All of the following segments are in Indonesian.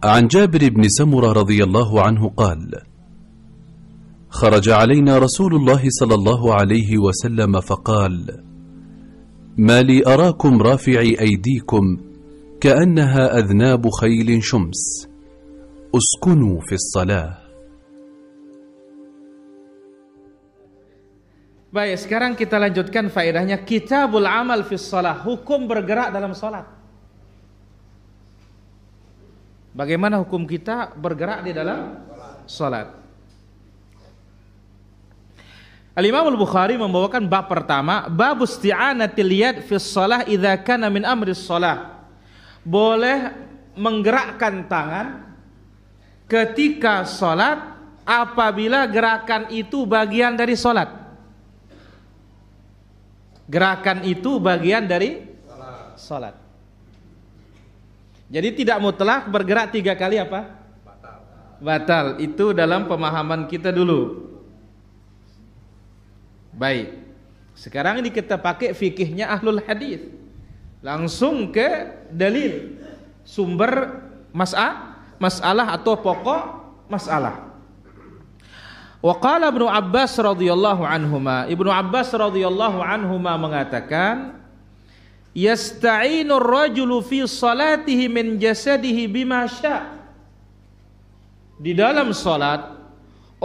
عن جابر بن سمرة رضي الله عنه قال: خرج علينا رسول الله صلى الله عليه وسلم فقال: ما لي أراكم رافعي أيديكم كأنها أذناب خيل شمس، اسكنوا في الصلاة. Baik, sekarang kita lanjutkan faedahnya. Kitabul amal fis shalah, hukum bergerak dalam salat. Bagaimana hukum kita bergerak di dalam salat? Al-Imam Al-Bukhari membawakan bab pertama, bab isti'anatil yad fis shalah idza kana min amri shalah. Boleh menggerakkan tangan ketika salat apabila gerakan itu bagian dari salat. Gerakan itu bagian dari salat. Jadi tidak mutlak bergerak 3 kali apa? Batal. Itu dalam pemahaman kita dulu. Baik. Sekarang ini kita pakai fikihnya ahlul hadis. Langsung ke dalil, sumber masalah atau pokok masalah. Wa qala Ibnu Abbas radhiyallahu anhuma, Ibnu Abbas radhiyallahu anhuma mengatakan, yasta'inu ar-rajulu fi salatihi min jasadihi bima syaa. Di dalam salat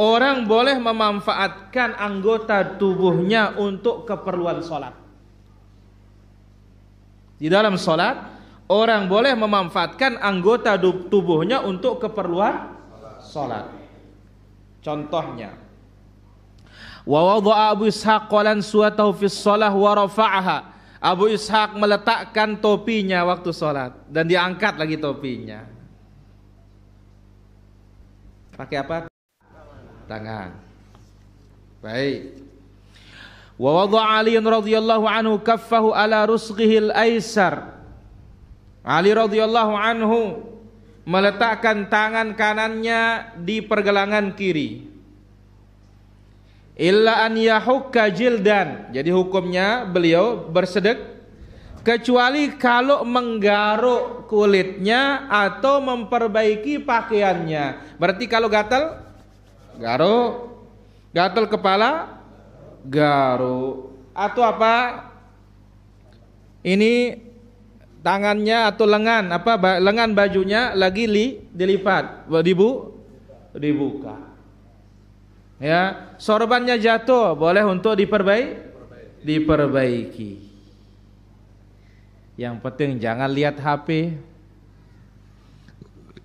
orang boleh memanfaatkan anggota tubuhnya untuk keperluan salat. Di dalam salat orang boleh memanfaatkan anggota tubuhnya untuk keperluan salat. Contohnya, wa wada'a Abu Ishaq qalan suwatahu fi shalah wa rafa'aha. Abu Ishaq meletakkan topinya waktu salat dan diangkat lagi topinya. Pakai apa? Tangan. Baik. Wa wada'a Ali radhiyallahu anhu kaffahu ala rusghihil aisar. Ali radhiyallahu anhu meletakkan tangan kanannya di pergelangan kiri. Illa an yahukka jildan. Jadi hukumnya beliau bersedek kecuali kalau menggaruk kulitnya atau memperbaiki pakaiannya. Berarti kalau gatal, garuk. Gatal kepala, garuk. Atau apa? Ini tangannya atau lengan, lengan bajunya lagi dilipat, dibuka. Ya, sorbannya jatuh, boleh untuk diperbaiki. Yang penting jangan lihat HP.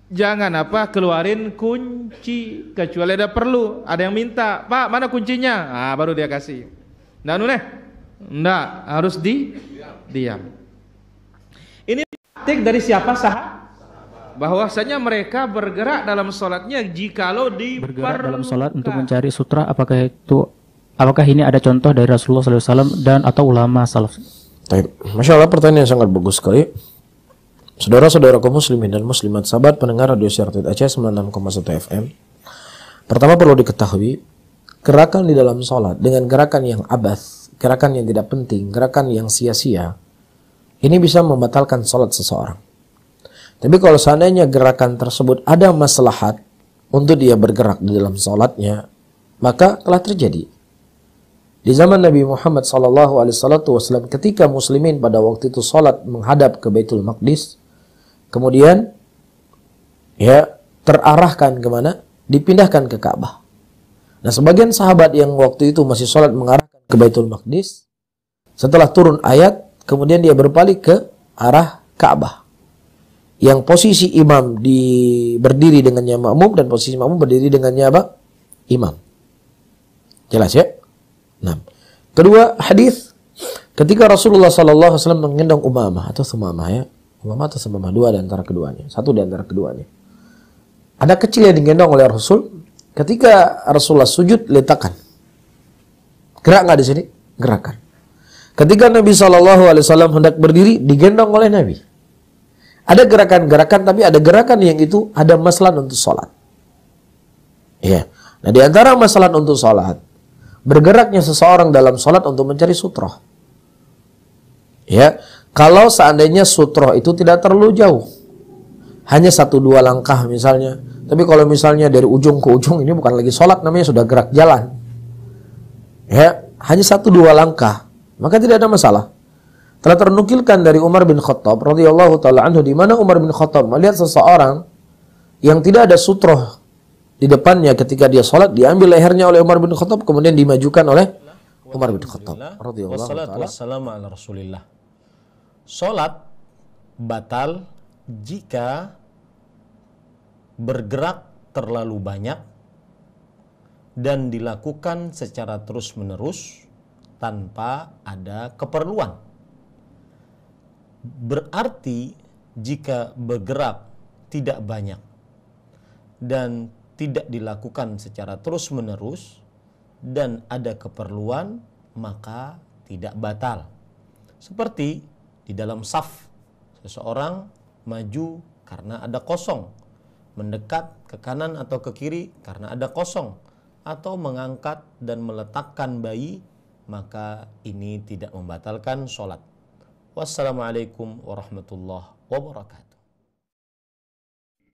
Jangan keluarin kunci kecuali ada perlu, ada yang minta, "Pak, mana kuncinya?" Baru dia kasih. Enggak, harus diam. Ini praktik dari siapa? Bahwasanya mereka bergerak dalam sholatnya jikalau bergerak dalam sholat untuk mencari sutra. Apakah ini ada contoh dari Rasulullah SAW dan atau ulama salaf? Masya Allah, pertanyaan yang sangat bagus sekali. Saudara-saudara kaum muslimin dan muslimat, sahabat pendengar Radio Syartid Aceh 96,1 FM. Pertama perlu diketahui, gerakan di dalam sholat dengan gerakan yang abath, gerakan yang tidak penting, gerakan yang sia-sia, ini bisa membatalkan sholat seseorang. Tapi kalau seandainya gerakan tersebut ada maslahat untuk dia bergerak di dalam sholatnya, maka telah terjadi. Di zaman Nabi Muhammad SAW, ketika muslimin pada waktu itu sholat menghadap ke Baitul Maqdis, kemudian terarahkan kemana? Dipindahkan ke Ka'bah. Nah, sebagian sahabat yang waktu itu masih sholat mengarahkan ke Baitul Maqdis, setelah turun ayat, kemudian dia berpaling ke arah Ka'bah. Yang posisi imam berdiri dengannya makmum dan posisi makmum berdiri dengannya apa? Imam. Jelas ya? Nah, kedua hadis ketika Rasulullah SAW menggendong Umamah atau Sumamah ya. Umamah atau Sumamah, dua di antara keduanya. Satu di antara keduanya. Anak kecil yang digendong oleh Rasul, ketika Rasulullah sujud, letakkan. Gerak nggak di sini? Gerakan. Ketika Nabi SAW hendak berdiri, digendong oleh Nabi. Ada gerakan-gerakan, tapi ada gerakan yang itu ada maslahat untuk sholat. Ya. Nah, di antara maslahat untuk sholat, bergeraknya seseorang dalam sholat untuk mencari sutroh. Ya, kalau seandainya sutroh itu tidak terlalu jauh, hanya 1-2 langkah misalnya. Tapi kalau misalnya dari ujung ke ujung, ini bukan lagi sholat, namanya sudah gerak jalan. Ya, hanya 1-2 langkah, maka tidak ada masalah. Telah ternukilkan dari Umar bin Khattab radhiyallahu taala anhu, di mana Umar bin Khattab melihat seseorang yang tidak ada sutroh di depannya ketika dia sholat, diambil lehernya oleh Umar bin Khattab, kemudian dimajukan oleh Umar bin Khattab radhiyallahu taala. Wassalamu ala Rasulillah. Sholat batal jika bergerak terlalu banyak dan dilakukan secara terus-menerus tanpa ada keperluan. Berarti jika bergerak tidak banyak dan tidak dilakukan secara terus-menerus dan ada keperluan, maka tidak batal. Seperti di dalam saf, seseorang maju karena ada kosong, mendekat ke kanan atau ke kiri karena ada kosong, atau mengangkat dan meletakkan bayi, maka ini tidak membatalkan sholat. Wassalamualaikum warahmatullahi wabarakatuh.